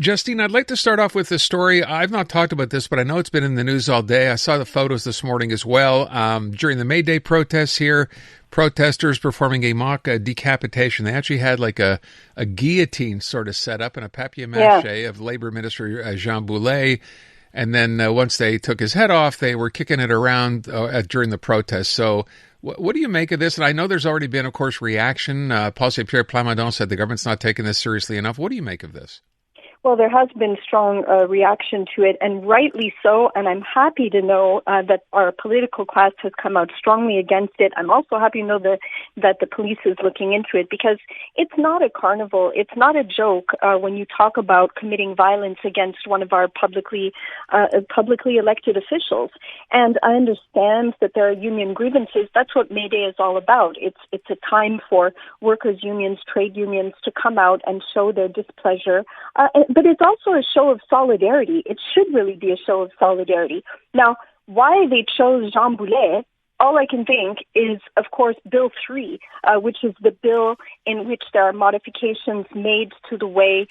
Justine, I'd like to start off with this story. I've not talked about this, but I know it's been in the news all day. I saw the photos this morning as well. During the May Day protests here, protesters performing a mock decapitation. They actually had like a guillotine sort of set up and a papier-mâché of Labour Minister Jean Boulet. And then once they took his head off, they were kicking it around during the protest. So what do you make of this? And I know there's already been, of course, reaction. Paul Saint-Pierre Plamondon said the government's not taking this seriously enough. What do you make of this? Well, there has been strong reaction to it, and rightly so, and I'm happy to know that our political class has come out strongly against it. I'm also happy to know that the police is looking into it, because it's not a carnival. It's not a joke when you talk about committing violence against one of our publicly elected officials. And I understand that there are union grievances. That's what May Day is all about. It's a time for workers' unions, trade unions to come out and show their displeasure. But it's also a show of solidarity. It should really be a show of solidarity. Now, why they chose Jean Boulet, all I can think is, of course, Bill 3, which is the bill in which there are modifications made to the way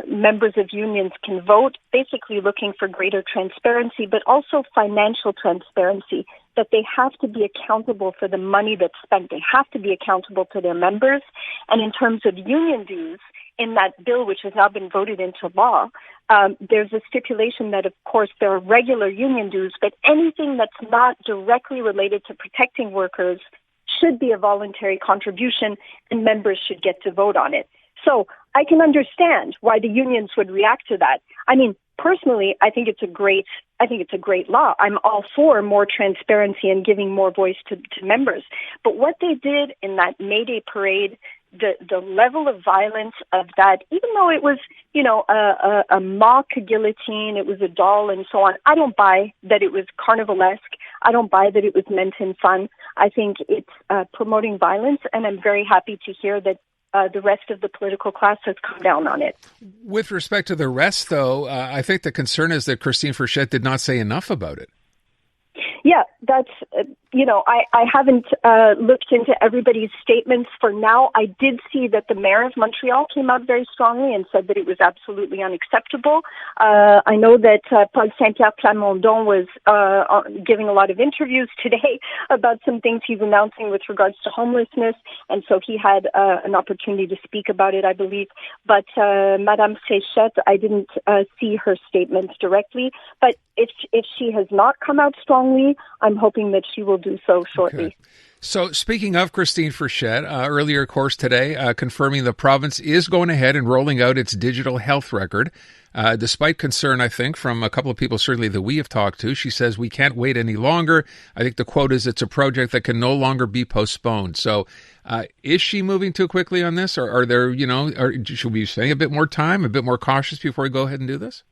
members of unions can vote, basically looking for greater transparency, but also financial transparency, that they have to be accountable for the money that's spent. They have to be accountable to their members. And in terms of union dues, in that bill, which has now been voted into law, there's a stipulation that, of course, there are regular union dues, but anything that's not directly related to protecting workers should be a voluntary contribution, and members should get to vote on it. So I can understand why the unions would react to that. I mean, personally, I think it's a great law. I'm all for more transparency and giving more voice to members. But what they did in that May Day parade, the level of violence of that, even though it was, a mock guillotine, it was a doll and so on, I don't buy that it was carnivalesque. I don't buy that it was meant in fun. I think it's promoting violence, and I'm very happy to hear that the rest of the political class has come down on it. With respect to the rest, though, I think the concern is that Christine Frechette did not say enough about it. Yeah, that's, I haven't looked into everybody's statements for now. I did see that the mayor of Montreal came out very strongly and said that it was absolutely unacceptable. I know that Paul Saint-Pierre Plamondon was giving a lot of interviews today about some things he's announcing with regards to homelessness, and so he had an opportunity to speak about it, I believe. But Madame Frechette, I didn't see her statements directly, but if she has not come out strongly, I'm hoping that she will do so shortly. Okay. So speaking of Christine Frechette, earlier, of course, today, confirming the province is going ahead and rolling out its digital health record. Despite concern, I think, from a couple of people certainly that we have talked to, she says we can't wait any longer. I think the quote is it's a project that can no longer be postponed. So is she moving too quickly on this? Or are there, should we be saying a bit more time, a bit more cautious before we go ahead and do this?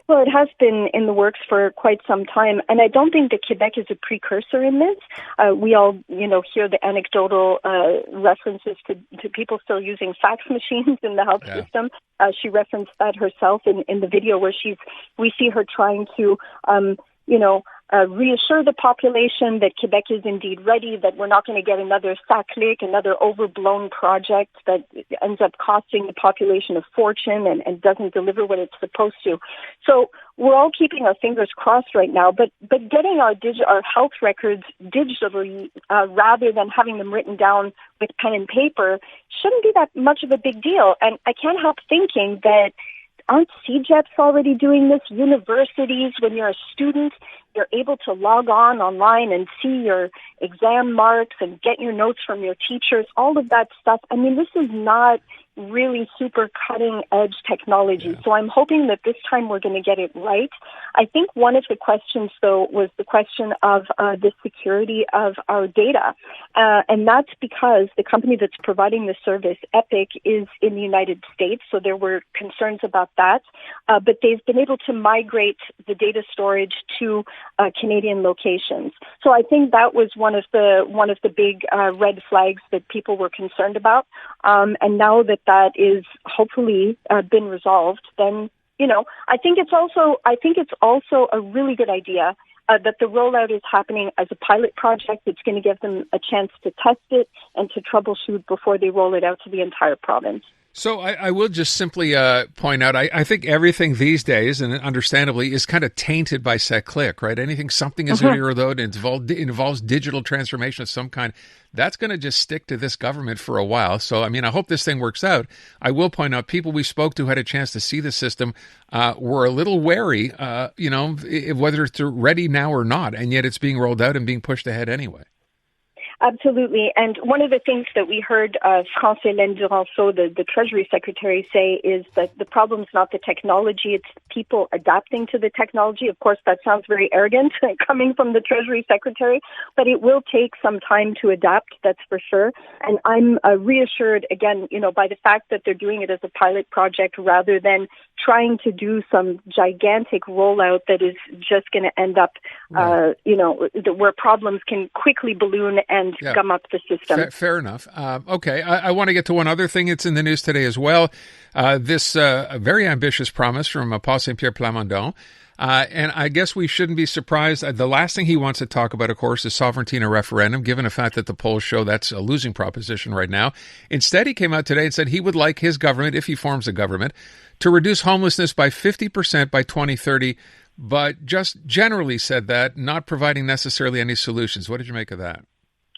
Well, it has been in the works for quite some time, and I don't think that Quebec is a precursor in this. We all, hear the anecdotal references to people still using fax machines in the health system. She referenced that herself in the video where we see her trying to, reassure the population that Quebec is indeed ready, that we're not going to get another SACLIC, another overblown project that ends up costing the population a fortune and doesn't deliver what it's supposed to. So we're all keeping our fingers crossed right now, but getting our health records digitally rather than having them written down with pen and paper shouldn't be that much of a big deal. And I can't help thinking that aren't CJADs already doing this? Universities, when you're a student, you're able to log online and see your exam marks and get your notes from your teachers, all of that stuff. I mean, this is not really super cutting edge technology. Yeah. So I'm hoping that this time we're going to get it right. I think one of the questions, though, was the question of the security of our data. And that's because the company that's providing the service, Epic, is in the United States. So there were concerns about that. But they've been able to migrate the data storage to Canadian locations. So I think that was one of the big red flags that people were concerned about. And now that is hopefully been resolved, then I think it's also a really good idea that the rollout is happening as a pilot project. It's going to give them a chance to test it and to troubleshoot before they roll it out to the entire province. So I will just simply point out, I think everything these days, and understandably, is kind of tainted by set click, right? Anything, something is video or load, involves digital transformation of some kind. That's going to just stick to this government for a while. So, I mean, I hope this thing works out. I will point out people we spoke to had a chance to see the system were a little wary, whether it's ready now or not, and yet it's being rolled out and being pushed ahead anyway. Absolutely. And one of the things that we heard Hélène Duranceau, the Treasury Secretary, say is that the problem's not the technology, it's people adapting to the technology. Of course, that sounds very arrogant coming from the Treasury Secretary, but it will take some time to adapt, that's for sure. And I'm reassured, again, by the fact that they're doing it as a pilot project rather than trying to do some gigantic rollout that is just going to end up, where problems can quickly balloon and gum up the system. Fair enough. Okay, I want to get to one other thing. It's in the news today as well. This very ambitious promise from Paul Saint-Pierre Plamondon. And I guess we shouldn't be surprised. The last thing he wants to talk about, of course, is sovereignty in a referendum, given the fact that the polls show that's a losing proposition right now. Instead, he came out today and said he would like his government, if he forms a government, to reduce homelessness by 50% by 2030, but just generally said that, not providing necessarily any solutions. What did you make of that?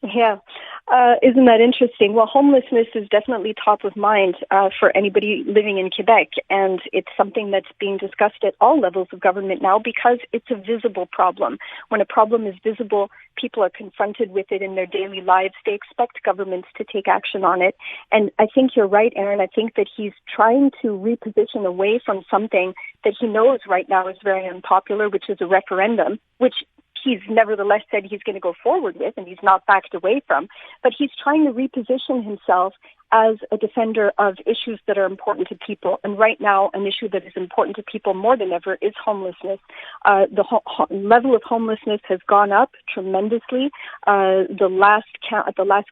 Yeah. Isn't that interesting? Well, homelessness is definitely top of mind for anybody living in Quebec, and it's something that's being discussed at all levels of government now because it's a visible problem. When a problem is visible, people are confronted with it in their daily lives. They expect governments to take action on it. And I think you're right, Aaron. I think that he's trying to reposition away from something that he knows right now is very unpopular, which is a referendum, which he's nevertheless said he's going to go forward with, and he's not backed away from. But he's trying to reposition himself as a defender of issues that are important to people. And right now, an issue that is important to people more than ever is homelessness. The level of homelessness has gone up tremendously. At the last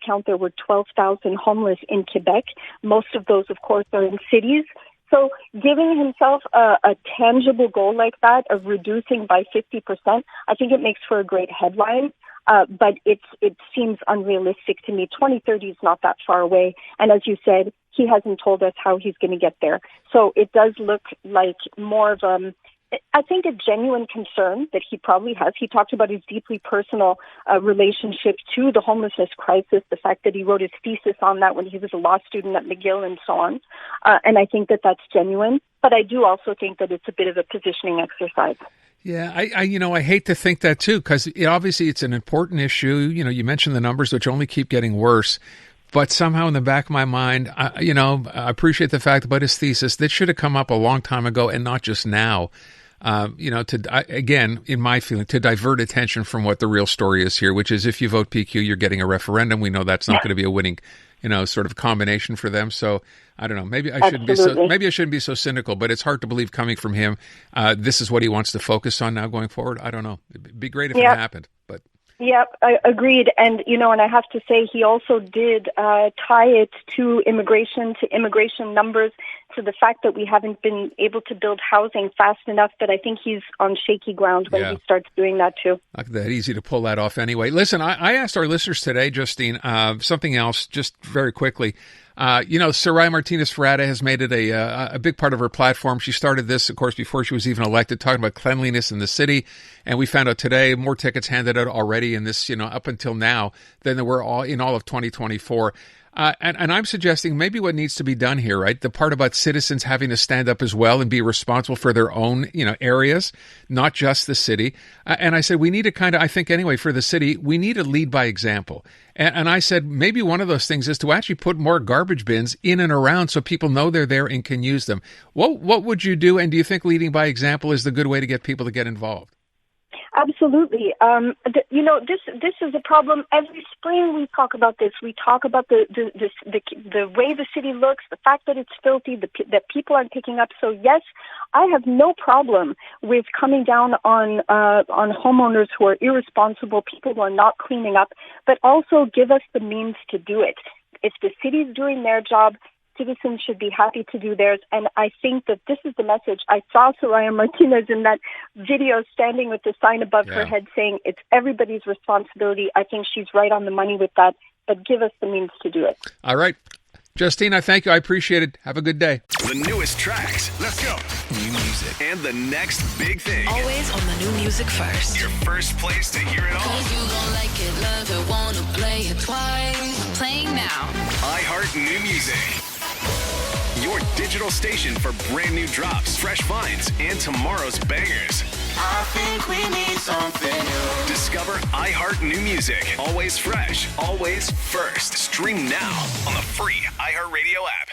count, there were 12,000 homeless in Quebec. Most of those, of course, are in cities. So giving himself a tangible goal like that of reducing by 50%, I think it makes for a great headline. But it seems unrealistic to me. 2030 is not that far away. And as you said, he hasn't told us how he's going to get there. So it does look like more of I think a genuine concern that he probably has. He talked about his deeply personal relationship to the homelessness crisis, the fact that he wrote his thesis on that when he was a law student at McGill and so on. And I think that that's genuine. But I do also think that it's a bit of a positioning exercise. Yeah, I hate to think that too, because obviously it's an important issue. You mentioned the numbers, which only keep getting worse. But somehow in the back of my mind, I appreciate the fact about his thesis that should have come up a long time ago and not just now. Again, in my feeling, to divert attention from what the real story is here, which is if you vote PQ, you're getting a referendum. We know that's not going to be a winning, sort of combination for them. So I don't know. Maybe I shouldn't be so cynical, but it's hard to believe coming from him. This is what he wants to focus on now going forward. I don't know. It'd be great if it happened, but. Yep, I agreed. And, and I have to say he also did tie it to immigration numbers, to the fact that we haven't been able to build housing fast enough, that I think he's on shaky ground when he starts doing that too. Not that easy to pull that off anyway. Listen, I asked our listeners today, Justine, something else just very quickly. Soraya Martinez-Ferrada has made it a big part of her platform. She started this, of course, before she was even elected, talking about cleanliness in the city. And we found out today more tickets handed out already in this, up until now than there were in all of 2024. And I'm suggesting maybe what needs to be done here, right? The part about citizens having to stand up as well and be responsible for their own, areas, not just the city. And I said, we need to I think anyway, for the city, we need to lead by example. And I said, maybe one of those things is to actually put more garbage bins in and around so people know they're there and can use them. What would you do? And do you think leading by example is the good way to get people to get involved? Absolutely. This is a problem. Every spring we talk about this. We talk about the way the city looks, the fact that it's filthy, that people aren't picking up. So yes, I have no problem with coming down on homeowners who are irresponsible, people who are not cleaning up, but also give us the means to do it. If the city's doing their job, citizens should be happy to do theirs. And I think that this is the message. I saw Soraya Martinez in that video standing with the sign above her head saying it's everybody's responsibility. I think she's right on the money with that, but give us the means to do it. All right. Justine, I thank you. I appreciate it. Have a good day. The newest tracks. Let's go. New music. And the next big thing. Always on the new music first. Your first place to hear it all. 'Cause you gon' like it, love it, wanna play it twice. Playing now. iHeart New Music. Your digital station for brand new drops, fresh finds, and tomorrow's bangers. I think we need something new. Discover iHeart New Music. Always fresh, always first. Stream now on the free iHeartRadio app.